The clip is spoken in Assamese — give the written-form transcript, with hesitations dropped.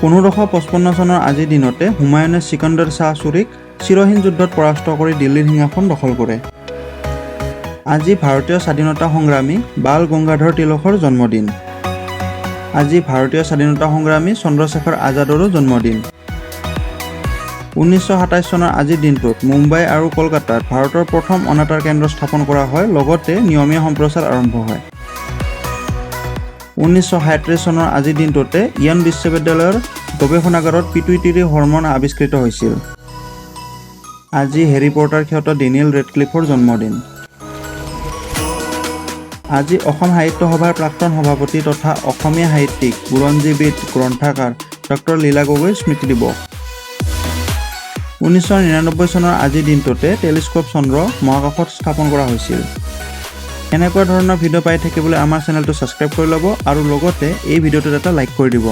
1555 চনৰ আজিৰ দিনতে হুমায়ুনে সিকান্দাৰ শাহ চুৰীক চিৰহীন যুদ্ধত পৰাস্ত কৰি দিল্লীৰ সিংহাসন দখল কৰে। আজি ভাৰতীয় স্বাধীনতা সংগ্ৰামী বাল গংগাধৰ তিলকৰ জন্মদিন। আজি ভাৰতীয় স্বাধীনতা সংগ্ৰামী চন্দ্ৰশেখৰ আজাদৰো জন্মদিন। 1927 চনৰ আজিৰ দিনটোত মুম্বাই আৰু কলকাতাত ভাৰতৰ প্ৰথম অনাতাঁৰ কেন্দ্ৰ স্থাপন কৰা হয়, লগতে নিয়মীয়া সম্প্ৰচাৰ আৰম্ভ হয়। 1937 চনৰ আজিৰ দিনটোতে ইয়ন বিশ্ববিদ্যালয়ৰ গৱেষণাগাৰত পিটুইটাৰী হৰমন আৱিষ্কৃত হৈছিল। আজি হেৰি পটাৰ খ্যাত ডেনিয়েল ৰেডক্লিফৰ জন্মদিন। আজি অসম সাহিত্য সভাৰ প্ৰাক্তন সভাপতি তথা অসমীয়া সাহিত্যিক বুৰঞ্জীবিদ গ্ৰন্থাকাৰ ডক্টৰ লীলা গগৈৰ স্মৃতি দিৱস। 1999 চনৰ আজিৰ দিনটোতে টেলিস্কোপ চন্দ্ৰ মহাকাশত স্থাপন কৰা হৈছিল। এনেকুৱা ধৰণৰ ভিডিঅ' পাই থাকিবলৈ আমাৰ চেনেলটো ছাবস্ক্ৰাইব কৰি ল'ব আৰু লগতে এই ভিডিঅ'টোত এটা লাইক কৰি দিব।